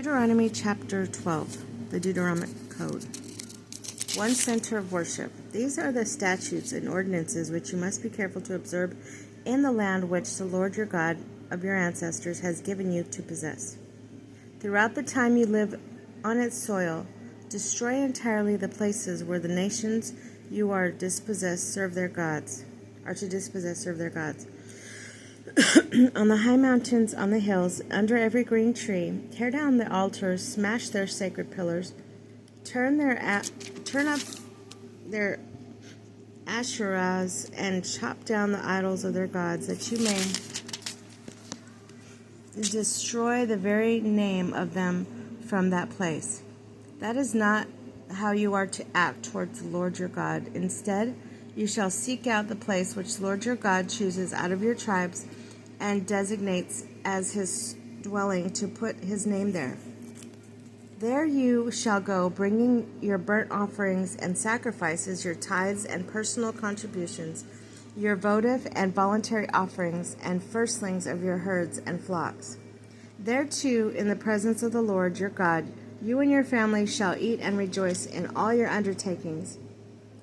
Deuteronomy chapter 12, the Deuteronomic Code. One center of worship. These are the statutes and ordinances which you must be careful to observe in the land which the Lord your God of your ancestors has given you to possess. Throughout the time you live on its soil, destroy entirely the places where the nations you are to dispossess serve their gods. On the high mountains, on the hills, under every green tree, tear down the altars, smash their sacred pillars, turn up their Asherahs, and chop down the idols of their gods, that you may destroy the very name of them from that place. That is not how you are to act towards the Lord your God. Instead, you shall seek out the place which the Lord your God chooses out of your tribes and designates as his dwelling to put his name there. There you shall go, bringing your burnt offerings and sacrifices, your tithes and personal contributions, your votive and voluntary offerings, and firstlings of your herds and flocks. There too, in the presence of the Lord your God, you and your family shall eat and rejoice in all your undertakings,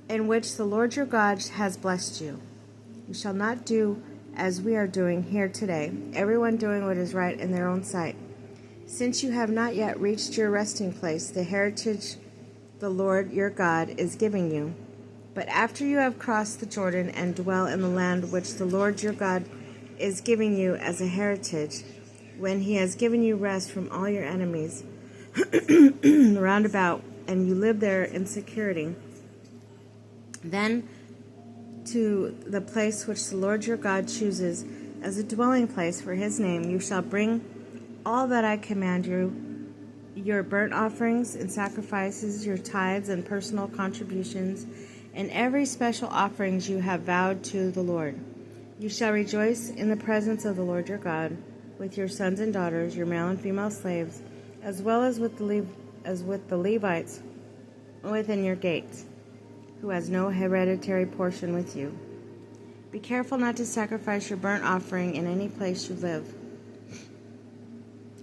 in which the Lord your God has blessed you. You shall not do as we are doing here today, everyone doing what is right in their own sight. Since you have not yet reached your resting place, the heritage the Lord your God is giving you. But after you have crossed the Jordan and dwell in the land which the Lord your God is giving you as a heritage, when he has given you rest from all your enemies round about, and you live there in security, then to the place which the Lord your God chooses as a dwelling place for his name, you shall bring all that I command you, your burnt offerings and sacrifices, your tithes and personal contributions, and every special offerings you have vowed to the Lord. You shall rejoice in the presence of the Lord your God with your sons and daughters, your male and female slaves, as well as with the Levites within your gates, who has no hereditary portion with you. Be careful not to sacrifice your burnt offering in any place you live,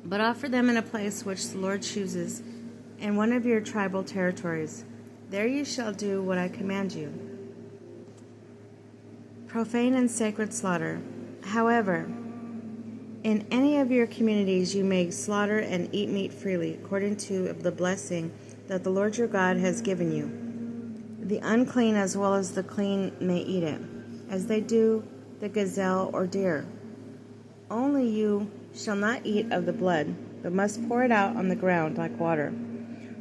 but offer them in a place which the Lord chooses in one of your tribal territories. There you shall do what I command you. Profane and sacred slaughter. However, in any of your communities you may slaughter and eat meat freely, according to the blessing that the Lord your God has given you. The unclean as well as the clean may eat it, as they do the gazelle or deer. Only you shall not eat of the blood, but must pour it out on the ground like water.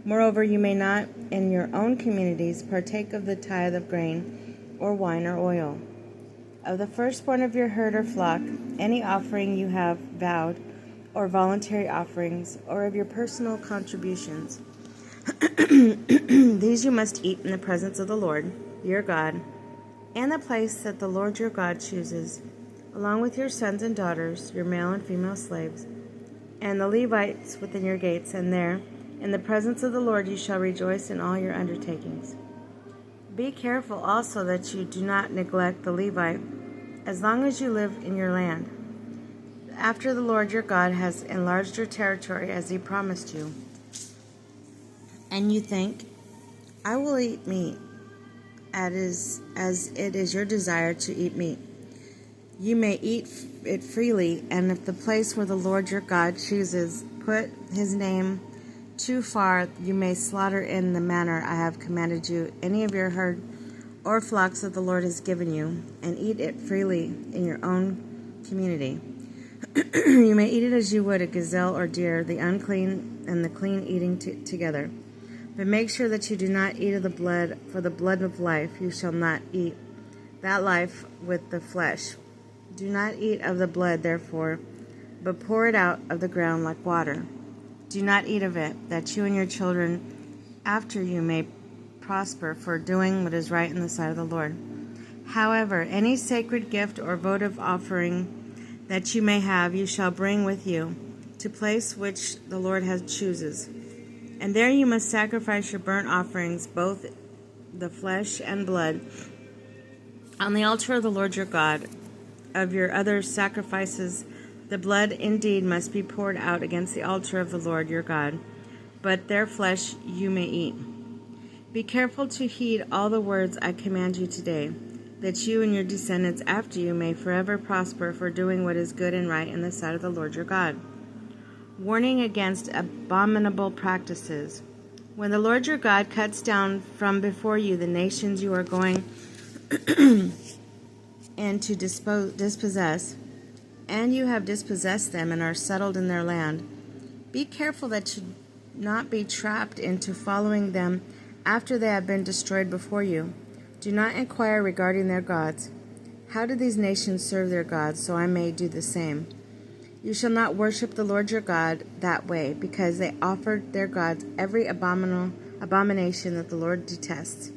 Moreover, you may not in your own communities partake of the tithe of grain or wine or oil. Of the firstborn of your herd or flock, any offering you have vowed, or voluntary offerings, or of your personal contributions, these you must eat in the presence of the Lord your God, and the place that the Lord your God chooses, along with your sons and daughters, your male and female slaves, and the Levites within your gates, and there, in the presence of the Lord, you shall rejoice in all your undertakings. Be careful also that you do not neglect the Levite, as long as you live in your land, after the Lord your God has enlarged your territory as he promised you. And you think, I will eat meat, as it is your desire to eat meat. You may eat it freely, and if the place where the Lord your God chooses put his name too far, you may slaughter in the manner I have commanded you any of your herd or flocks that the Lord has given you, and eat it freely in your own community. You may eat it as you would a gazelle or deer, the unclean and the clean eating together. But make sure that you do not eat of the blood, for the blood of life you shall not eat, that life with the flesh. Do not eat of the blood, therefore, but pour it out of the ground like water. Do not eat of it, that you and your children after you may prosper for doing what is right in the sight of the Lord. However, any sacred gift or votive offering that you may have, you shall bring with you to place which the Lord chooses. And there you must sacrifice your burnt offerings, both the flesh and blood, on the altar of the Lord your God. Of your other sacrifices The blood indeed must be poured out against the altar of the Lord your God, but their flesh you may eat. Be careful to heed all the words I command you today, that you and your descendants after you may forever prosper for doing what is good and right in the sight of the Lord your God. Warning against abominable practices. When the Lord your God cuts down from before you the nations you are going in to dispossess, and you have dispossessed them and are settled in their land, be careful that you not be trapped into following them after they have been destroyed before you. Do not inquire regarding their gods. How do these nations serve their gods, so I may do the same? You shall not worship the Lord your God that way, because they offered their gods every abomination that the Lord detests,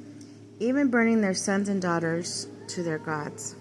even burning their sons and daughters to their gods.